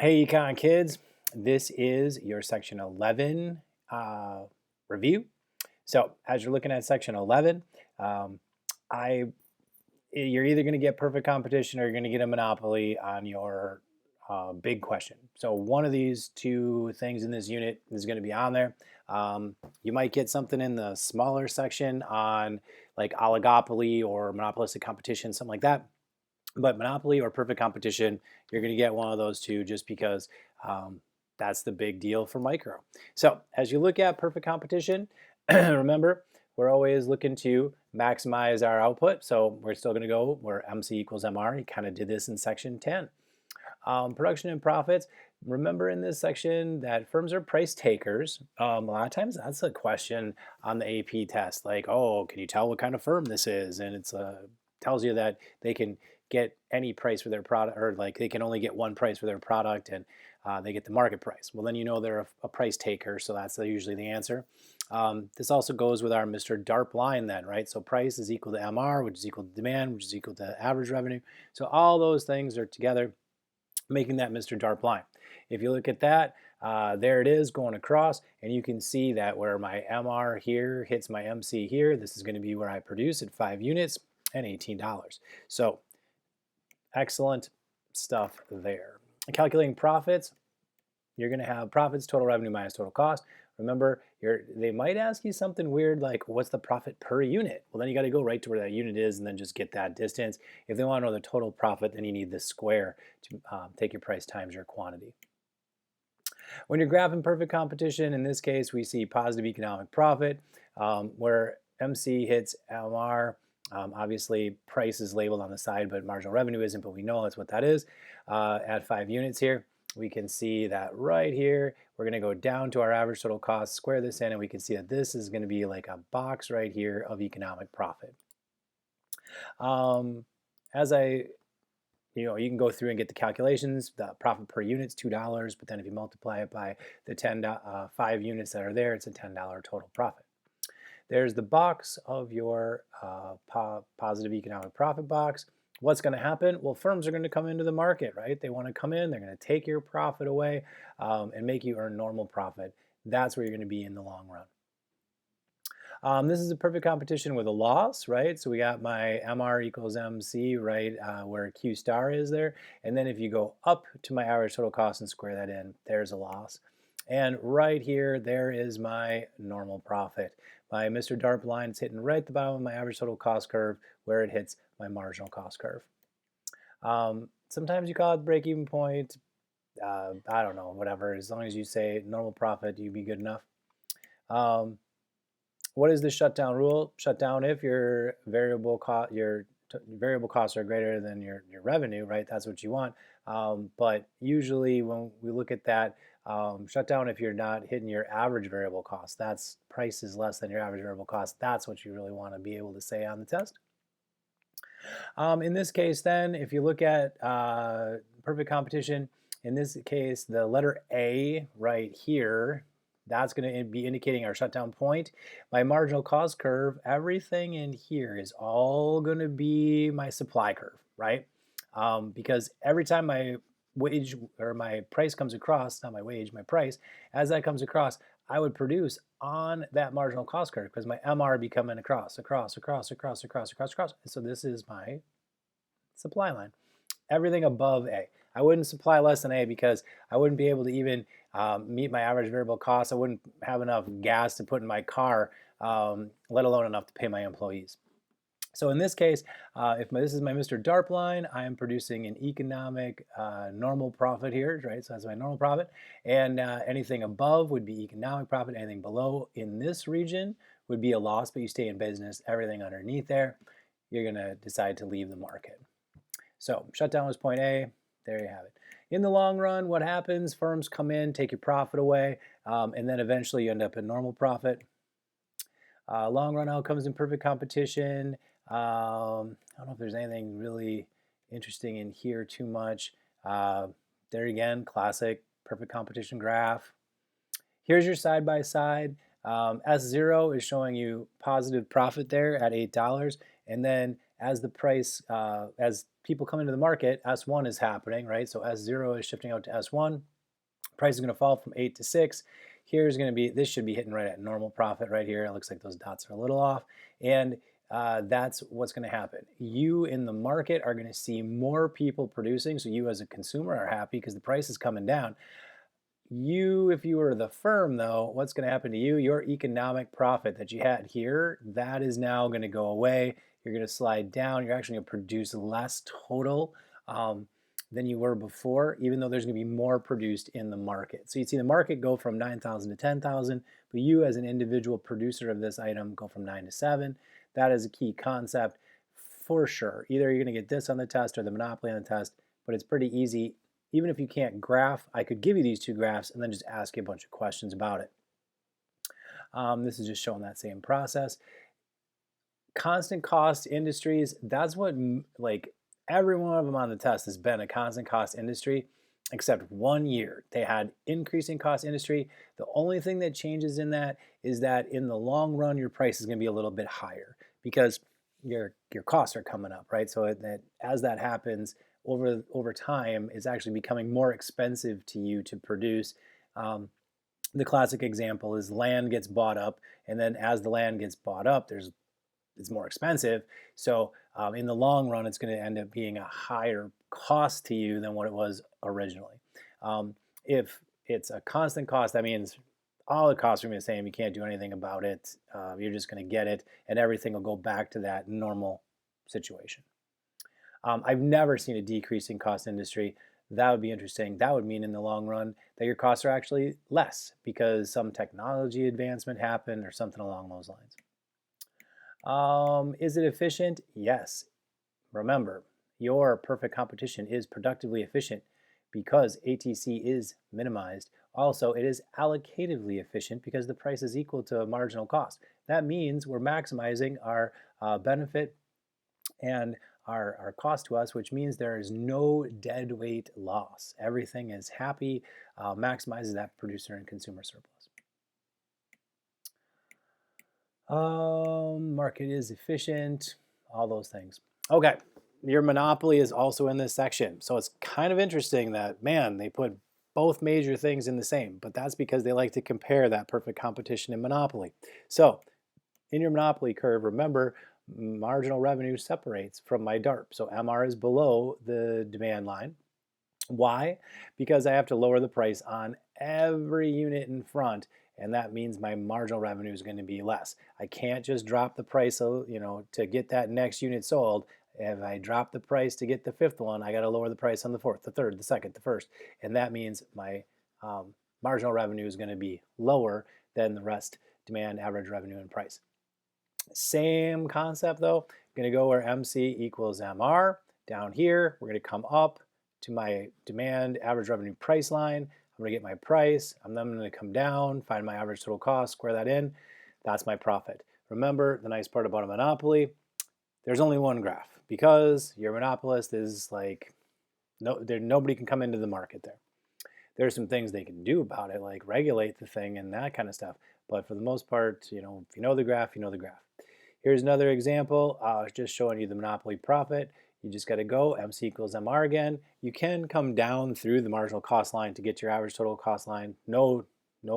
Hey, Econ kids, this is your Section 11 review. So as you're looking at Section 11, um, I you're either going to get perfect competition or you're going to get a monopoly on your big question. So one of these two things in this unit is going to be on there. You might get something in the smaller section on like oligopoly or monopolistic competition, something like that. But Monopoly or Perfect Competition, you're going to get one of those two just because um, that's the big deal for micro. So as you look at Perfect Competition, remember, we're always looking to maximize our output. So we're still going to go where MC equals MR. You kind of did this in section 10. Production and profits. Remember in this section that firms are price takers. A lot of times that's a question on the AP test, like, oh, can you tell what kind of firm this is? And it's tells you that they can get any price for their product, or like they can only get one price for their product, and they get the market price. Well, then you know they're a price taker, so that's usually the answer. This also goes with our Mr. DARP line then, right? So price is equal to MR, which is equal to demand, which is equal to average revenue. So all those things are together making that Mr. DARP line. If you look at that, there it is going across, and you can see that where my MR here hits my MC here, this is going to be where I produce at 5 units and $18. So excellent stuff there. Calculating profits, you're going to have profits, total revenue minus total cost. Remember, they might ask you something weird like, what's the profit per unit? Well, then you got to go right to where that unit is and then just get that distance. If they want to know the total profit, then you need the square to take your price times your quantity. When you're graphing perfect competition, in this case, we see positive economic profit, where MC hits MR. Obviously, price is labeled on the side, but marginal revenue isn't, but we know that's what that is. At 5 units here, we can see that right here, we're going to go down to our average total cost, square this in, and we can see that this is going to be like a box right here of economic profit. As I you can go through and get the calculations. The profit per unit is $2, but then if you multiply it by the 5 units that are there, it's a $10 total profit. There's the box of your positive economic profit box. What's going to happen? Well, firms are going to come into the market, right? They want to come in, they're going to take your profit away and make you earn normal profit. That's where you're going to be in the long run. This is a perfect competition with a loss, right? So we got my MR equals MC, right, where Q star is there. And then if you go up to my average total cost and square that in, there's a loss. And right here, there is my normal profit. My Mr. DARP line is hitting right at the bottom of my average total cost curve where it hits my marginal cost curve. Sometimes you call it break-even point. I don't know, whatever. As long as you say normal profit, you'd be good enough. What is the shutdown rule? Shutdown if your variable costs are greater than your revenue, right? That's what you want. But usually when we look at that, shutdown if you're not hitting your average variable cost. That's price is less than your average variable cost. That's what you really want to be able to say on the test. In this case then, if you look at perfect competition, in this case, the letter A right here, that's going to be indicating our shutdown point. My marginal cost curve, everything in here is all going to be my supply curve, right? Because every time my wage or my price comes across, not my wage, my price, as that comes across, I would produce on that marginal cost curve because my MR would be coming across. And so this is my supply line. Everything above A. I wouldn't supply less than A because I wouldn't be able to even meet my average variable costs. I wouldn't have enough gas to put in my car, let alone enough to pay my employees. So in this case, if this is my Mr. DARP line, I am producing an economic normal profit here, right? So that's my normal profit. And anything above would be economic profit. Anything below in this region would be a loss, but you stay in business. Everything underneath there, you're going to decide to leave the market. So shutdown was point A. There you have it. In the long run, what happens? Firms come in, take your profit away, and then eventually you end up in normal profit. Long run outcomes in perfect competition. I don't know if there's anything really interesting in here too much. There again, classic perfect competition graph. Here's your side-by-side. S0 is showing you positive profit there at $8. And then as the price, as people come into the market, S1 is happening, right? So S0 is shifting out to S1. Price is going to fall from 8 to 6. Here's going to be, this should be hitting right at normal profit right here. It looks like those dots are a little off. And that's what's going to happen. You in the market are going to see more people producing. So you as a consumer are happy because the price is coming down. You, if you were the firm though, what's going to happen to you? Your economic profit that you had here, that is now going to go away. You're going to slide down. You're actually going to produce less total than you were before, even though there's going to be more produced in the market. So you'd see the market go from 9,000 to 10,000, but you as an individual producer of this item go from 9 to 7. That is a key concept for sure. Either you're going to get this on the test or the monopoly on the test, but it's pretty easy. Even if you can't graph, I could give you these two graphs and then just ask you a bunch of questions about it. This is just showing that same process. Constant cost industries, that's what, like, every one of them on the test has been a constant cost industry, except 1 year. They had increasing cost industry. The only thing that changes in that is that in the long run, your price is going to be a little bit higher because your costs are coming up, right? So that as that happens, over time, it's actually becoming more expensive to you to produce. The classic example is land gets bought up, and then as the land gets bought up, it's more expensive. So in the long run, it's going to end up being a higher cost to you than what it was originally. If it's a constant cost, that means all the costs are going to be the same. You can't do anything about it. You're just going to get it, and everything will go back to that normal situation. I've never seen a decreasing cost industry. That would be interesting. That would mean in the long run that your costs are actually less because some technology advancement happened or something along those lines. Is it efficient? Yes. Remember, your perfect competition is productively efficient because ATC is minimized. Also, it is allocatively efficient because the price is equal to a marginal cost. That means we're maximizing our benefit and our cost to us, which means there is no dead weight loss. Everything is happy, maximizes that producer and consumer surplus. Market is efficient, all those things. Okay, your monopoly is also in this section. So it's kind of interesting that, man, they put both major things in the same, but that's because they like to compare that perfect competition and monopoly. So in your monopoly curve, remember, marginal revenue separates from my DARP. So MR is below the demand line. Why? Because I have to lower the price on every unit in front, and that means my marginal revenue is going to be less. I can't just drop the price, to get that next unit sold. If I drop the price to get the fifth one, I got to lower the price on the fourth, the third, the second, the first, and that means my marginal revenue is going to be lower than the rest demand, average revenue, and price. Same concept though. I'm going to go where MC equals MR. Down here, we're going to come up to my demand, average revenue, price line. I'm going to get my price. I'm then going to come down, find my average total cost, square that in. That's my profit. Remember, the nice part about a monopoly, there's only one graph because your monopolist is like, nobody can come into the market there. There's some things they can do about it, like regulate the thing and that kind of stuff. But for the most part, if you know the graph, you know the graph. Here's another example, just showing you the monopoly profit. You just got to go MC equals MR again. You can come down through the marginal cost line to get your average total cost line. No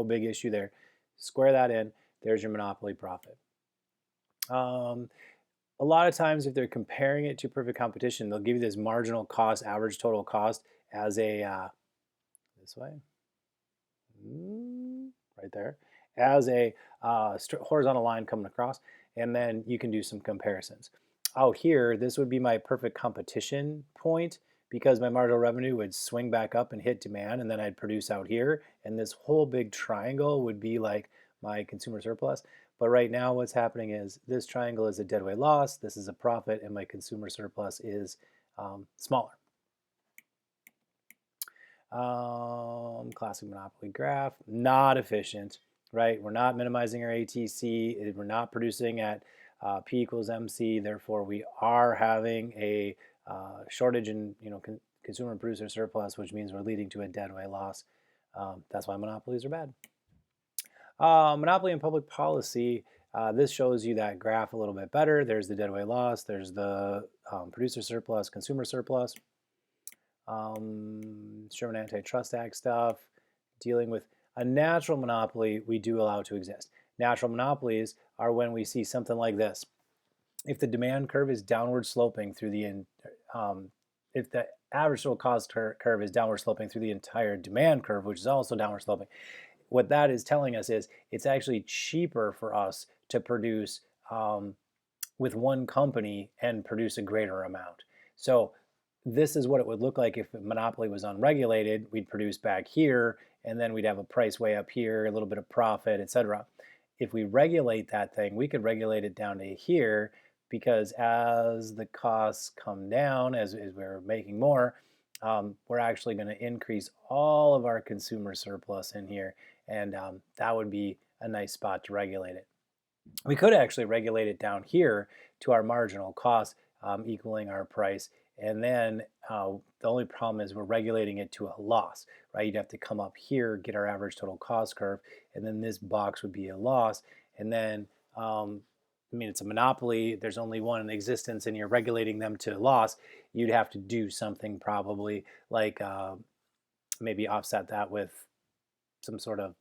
big issue there. Square that in. There's your monopoly profit. A lot of times if they're comparing it to perfect competition, they'll give you this marginal cost, average total cost as a, this way, right there, as a horizontal line coming across, and then you can do some comparisons. Out here, this would be my perfect competition point because my marginal revenue would swing back up and hit demand, and then I'd produce out here, and this whole big triangle would be like my consumer surplus. But right now what's happening is this triangle is a deadweight loss, this is a profit, and my consumer surplus is smaller. Classic monopoly graph, not efficient, right? We're not minimizing our ATC, we're not producing at P equals MC, therefore we are having a shortage in consumer and producer surplus, which means we're leading to a deadweight loss. That's why monopolies are bad. Monopoly and public policy, This shows you that graph a little bit better. There's the deadweight loss. There's the producer surplus, consumer surplus. Sherman Antitrust Act stuff, dealing with a natural monopoly we do allow to exist. Natural monopolies are when we see something like this. If the demand curve is downward sloping through the, if the average total cost curve is downward sloping through the entire demand curve, which is also downward sloping, what that is telling us is it's actually cheaper for us to produce with one company and produce a greater amount. So this is what it would look like if monopoly was unregulated. We'd produce back here, and then we'd have a price way up here, a little bit of profit, etc. If we regulate that thing, we could regulate it down to here, because as the costs come down, as we're making more, we're actually going to increase all of our consumer surplus in here, and that would be a nice spot to regulate it. We could actually regulate it down here to our marginal cost, equaling our price, and then the only problem is we're regulating it to a loss, right? You'd have to come up here, get our average total cost curve, and then this box would be a loss. And then, I mean, it's a monopoly. There's only one in existence, and you're regulating them to loss. You'd have to do something probably like maybe offset that with some sort of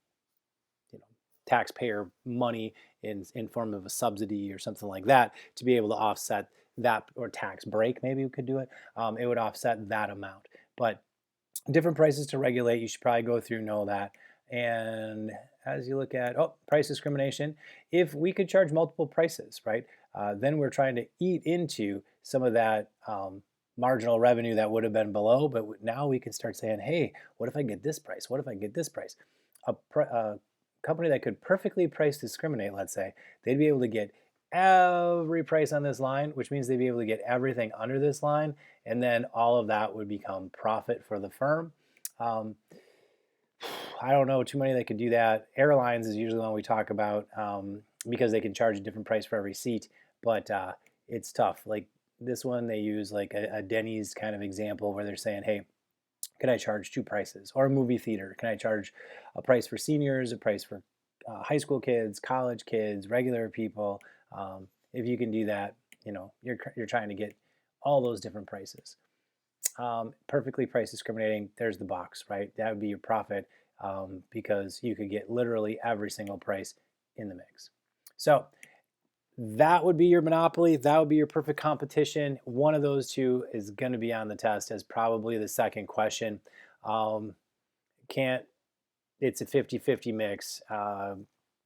taxpayer money in form of a subsidy or something like that to be able to offset that, or tax break, maybe we could do it. It would offset that amount. But different prices to regulate, you should probably go through, know that. And as you look at, price discrimination, if we could charge multiple prices, right, then we're trying to eat into some of that marginal revenue that would have been below. But now we can start saying, hey, what if I get this price? What if I get this price? A company that could perfectly price discriminate, let's say, they'd be able to get every price on this line, which means they'd be able to get everything under this line, and then all of that would become profit for the firm. I don't know too many that could do that. Airlines is usually one we talk about because they can charge a different price for every seat, but it's tough. Like this one, they use like a Denny's kind of example where they're saying, hey, can I charge two prices? Or a movie theater, can I charge a price for seniors, a price for high school kids, college kids, regular people? If you can do that, you're trying to get all those different prices. Perfectly price discriminating, there's the box, right? That would be your profit because you could get literally every single price in the mix. So that would be your monopoly. That would be your perfect competition. One of those two is going to be on the test as probably the second question. It's a 50-50 mix.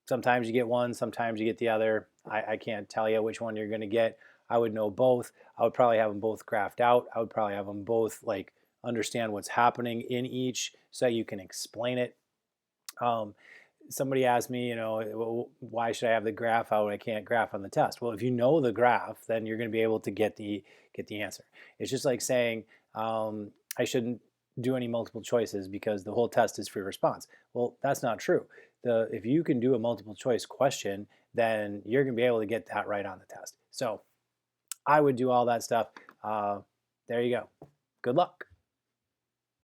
Sometimes you get one, sometimes you get the other. I can't tell you which one you're going to get. I would know both. I would probably have them both graphed out. I would probably have them both like understand what's happening in each so you can explain it. Somebody asked me, why should I have the graph out? I can't graph on the test. Well, if you know the graph, then you're going to be able to get the answer. It's just like saying I shouldn't do any multiple choices because the whole test is free response. Well, that's not true. If you can do a multiple choice question, then you're going to be able to get that right on the test. So I would do all that stuff. There you go. Good luck.